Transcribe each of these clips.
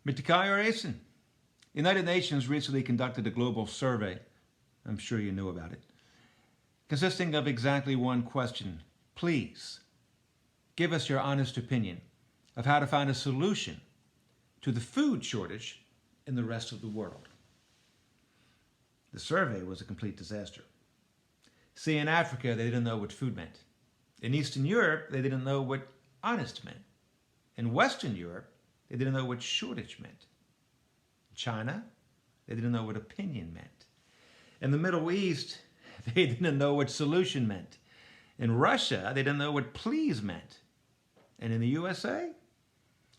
Mitakai Oraison. The United Nations recently conducted a global survey, I'm sure you knew about it, consisting of exactly one question. Please, give us your honest opinion of how to find a solution to the food shortage in the rest of the world. The survey was a complete disaster. See, in Africa, they didn't know what food meant. In Eastern Europe, they didn't know what honest meant. In Western Europe, they didn't know what shortage meant. In China, they didn't know what opinion meant. In the Middle East, they didn't know what solution meant. In Russia, they didn't know what please meant. And in the USA,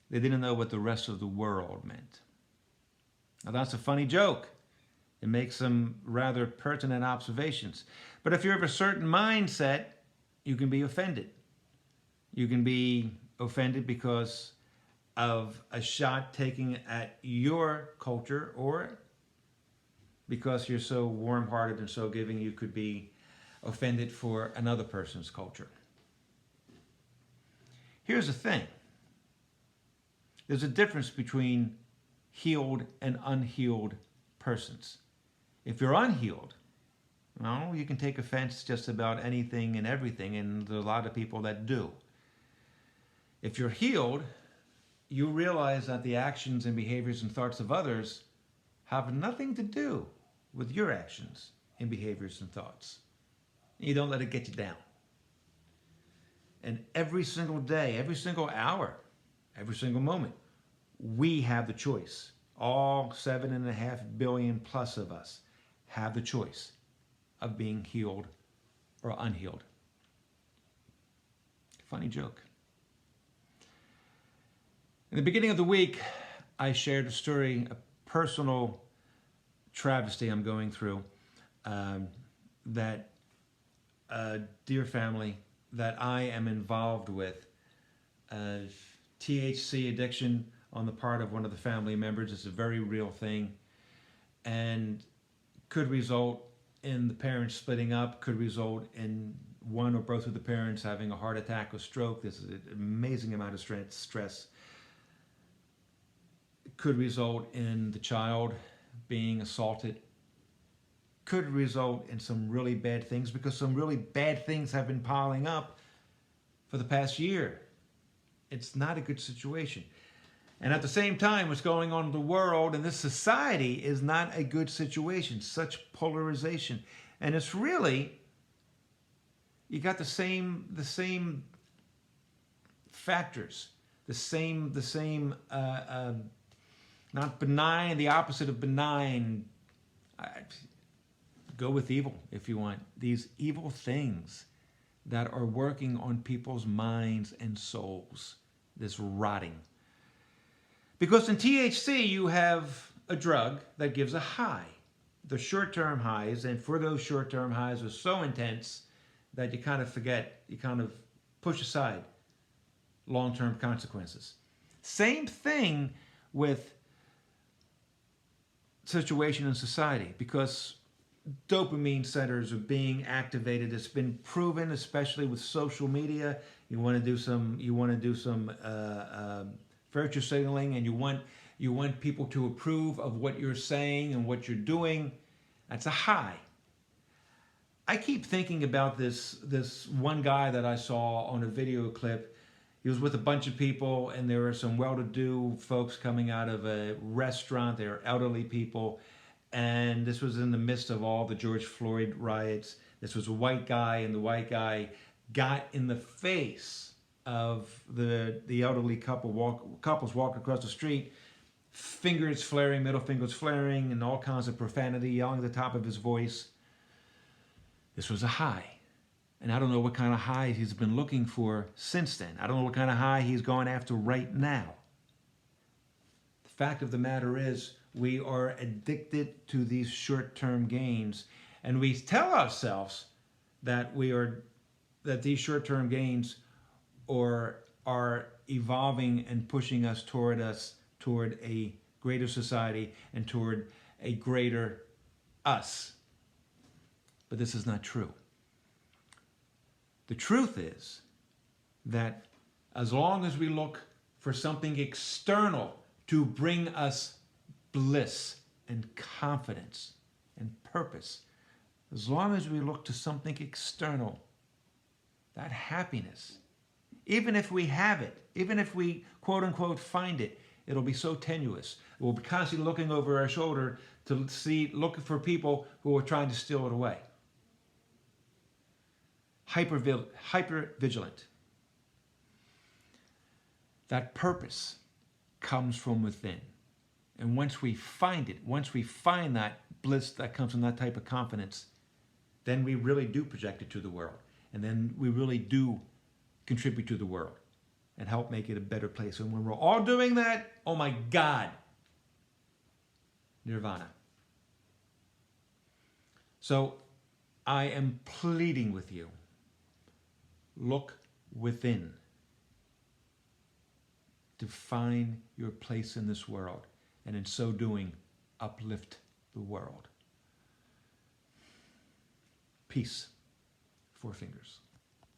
they didn't know what the rest of the world meant. Now that's a funny joke. It makes some rather pertinent observations. But if you're of a certain mindset, you can be offended. You can be offended because of a shot taken at your culture, or because you're so warm-hearted and so giving, you could be offended for another person's culture. Here's the thing. There's a difference between healed and unhealed persons. If you're unhealed, well, you can take offense just about anything and everything, and there's a lot of people that do. If you're healed, you realize that the actions and behaviors and thoughts of others have nothing to do with your actions and behaviors and thoughts. You don't let it get you down. And every single day, every single hour, every single moment, we have the choice. All 7.5 billion plus of us have the choice of being healed or unhealed. Funny joke. In the beginning of the week, I shared a story, a personal travesty I'm going through, that a dear family that I am involved with, THC addiction on the part of one of the family members is a very real thing, and could result in the parents splitting up, could result in one or both of the parents having a heart attack or stroke. This is an amazing amount of stress. It could result in the child being assaulted, could result in some really bad things, because some really bad things have been piling up for the past year. It's not a good situation. And at the same time, what's going on in the world and this society is not a good situation. Such polarization. And it's really, you got the same factors, the same not benign, the opposite of benign. Go with evil if you want. These evil things that are working on people's minds and souls. This rotting. Because in THC, you have a drug that gives a high. The short-term highs, and for those short-term highs are so intense that you kind of forget, you kind of push aside long-term consequences. Same thing with situation in society, because dopamine centers are being activated. It's been proven, especially with social media. You want to do some virtue signaling, and you want people to approve of what you're saying and what you're doing. That's a high. I keep thinking about this one guy that I saw on a video clip. He was with a bunch of people, and there were some well-to-do folks coming out of a restaurant. They were elderly people, and this was in the midst of all the George Floyd riots. This was a white guy, and the white guy got in the face of the elderly couples walking across the street, fingers flaring, middle fingers flaring, and all kinds of profanity, yelling at the top of his voice. This was a high. And I don't know what kind of high he's been looking for since then. I don't know what kind of high he's going after right now. The fact of the matter is, we are addicted to these short-term gains, and we tell ourselves that these short-term gains are evolving and pushing us toward a greater society and toward a greater us. But this is not true. The truth is that as long as we look for something external to bring us bliss and confidence and purpose. As long as we look to something external, that happiness, even if we have it, even if we quote unquote find it, it'll be so tenuous. We'll be constantly looking over our shoulder to see, looking for people who are trying to steal it away. Hyper vigilant. That purpose comes from within. And once we find it, once we find that bliss that comes from that type of confidence, then we really do project it to the world. And then we really do contribute to the world and help make it a better place. And when we're all doing that, oh my God, nirvana. So I am pleading with you, look within to find your place in this world, and in so doing, uplift the world. Peace. 4 fingers.